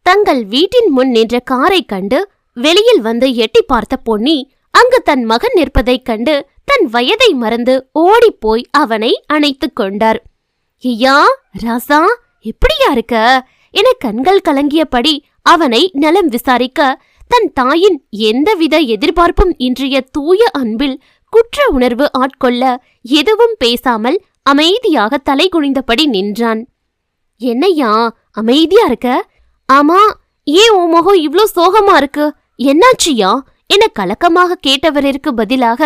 தங்கள் வீட்டின் முன் நின்ற காரை கண்டு வெளியில் வந்து எட்டி பார்த்த பொன்னி அங்கு தன் மகன் நிற்பதைக் கண்டு தன் வயதை மறந்து ஓடிப்போய் அவனை அணைத்துக் கொண்டார். ஐயா ராசா, எப்படியா இருக்க என கண்கள் கலங்கியபடி அவனை நலம் விசாரிக்க தன் தாயின் எந்தவித எதிர்பார்ப்பும் இன்றைய தூய அன்பில் குற்ற உணர்வு ஆட்கொள்ள எதுவும் பேசாமல் அமைதியாக தலை குனிந்தபடி நின்றான். என்னையா அமைதியா இருக்க? ஆமா, ஏன் உன் முகம் இவ்ளோ சோகமா இருக்கு? என்னாச்சியா என கலக்கமாக கேட்டவரிற்கு பதிலாக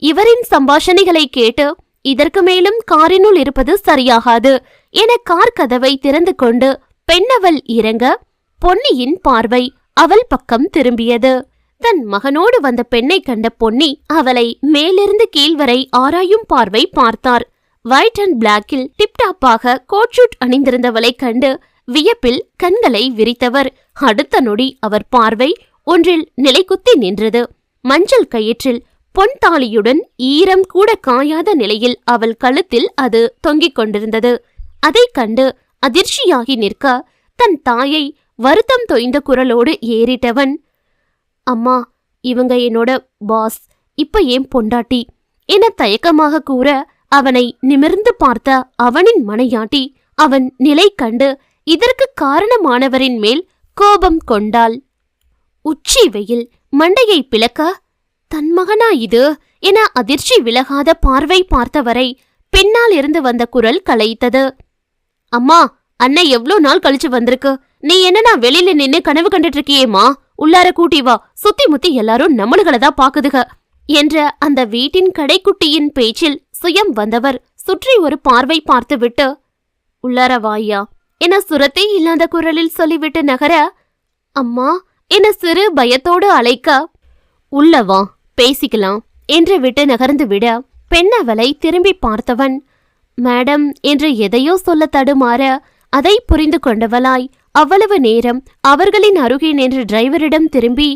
இவரின் சம்பாஷணைகளை கேட்டு இதற்கு மேலும் காரினுள் இருப்பது சரியாகாது என கார் கதவை திறந்து கொண்டு பெண்ணவள் இறங்க பொன்னியின் பார்வை அவள் பக்கம் திரும்பியது. தன் மகனோடு வந்த பெண்ணை கண்ட பொன்னி அவளை மேலிருந்து கீழ்வரை ஆராயும் பார்வை பார்த்தார். ஒயிட் அண்ட் பிளாக்கில் டிப்டாப்பாக கோட்ஷூட் அணிந்திருந்தவளை கண்டு வியப்பில் கண்களை விரித்தவர் அடுத்த நொடி அவர் பார்வை ஒன்றில் நிலைக்குத்தி நின்றது. மஞ்சள் கயிற்றில் பொன் தாலியுடன் ஈரம் கூட காயாத நிலையில் அவள் கழுத்தில் அது தொங்கிக் கொண்டிருந்தது. அதைக் கண்டு அதிர்ச்சியாகி நிற்க தன் தாயை வருத்தம் தொய்ந்த குரலோடு ஏறிட்டவன், அம்மா, இவங்க என்னோட பாஸ், இப்ப ஏன் பொண்டாட்டி என தயக்கமாக கூற அவனை நிமிர்ந்து பார்த்த அவனின் மனையாட்டி அவன் நிலை கண்டு இதற்கு காரணமானவரின் மேல் கோபம் கொண்டாள். உச்சி வெயில் மண்டையை பிளக்க தன் மகனா இது என அதிர்ச்சி விலகாத பார்வை பார்த்தவரை பின்னால் இருந்து வந்த குரல் கலைத்தது. அம்மா, அண்ணன் எவ்ளோ நாள் கழிச்சு வந்திருக்கு. நீ என்னன்னா வெளியில நின்னு கனவு கண்டுட்டு இருக்கியேமா, உள்ளார கூட்டி வா, சுத்தி முத்தி எல்லாரும் நம்மளுகளதான் பாக்குதுக என்ற அந்த வீட்டின் கடைக்குட்டியின் பேச்சில் சுயம் வந்தவர் சுற்றி ஒரு பார்வை பார்த்துவிட்டு உள்ளார வாயா என சுரத்தே இல்லாத குரலில் சொல்லிவிட்டு நகர, அம்மா என சிறு பயத்தோடு அழைக்க, உள்ளவா பேசிக்கலாம் என்று விட்டு நகர்ந்து விட பெண்ணவளை திரும்பி பார்த்தவன் மேடம் என்று எதையோ சொல்ல தடுமாற அதை புரிந்து கொண்டவளாய் அவ்வளவு நேரம் அவர்களின் அருகே நின்ற டிரைவரிடம் திரும்பி,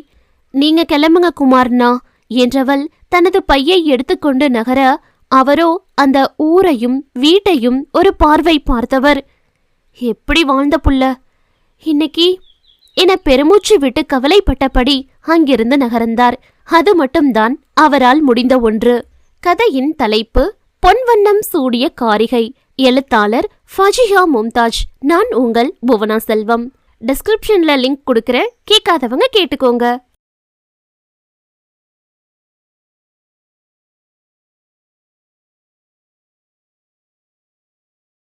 நீங்க கிளம்புங்க குமார்னா என்றவள் தனது பையை எடுத்துக்கொண்டு நகர அவரோ அந்த ஊரையும் வீட்டையும் ஒரு பார்வை பார்த்தவர், எப்படி வாழ்ந்த புள்ள இன்னைக்கு என பெருமூச்சு விட்டு கவலைப்பட்டபடி அங்கிருந்து நகர்ந்தார். அது மட்டும்தான் அவரால் முடிந்த ஒன்று. கதையின் தலைப்பு பொன்வண்ணம் சூடிய காரிகை. எழுத்தாளர் ஃபஜியா மும்தாஜ். நான் உங்கள் புவனா செல்வம். டிஸ்கிரிப்ஷன்ல லிங்க் கொடுக்கறேன், கேட்காதவங்க கேட்டுக்கோங்க.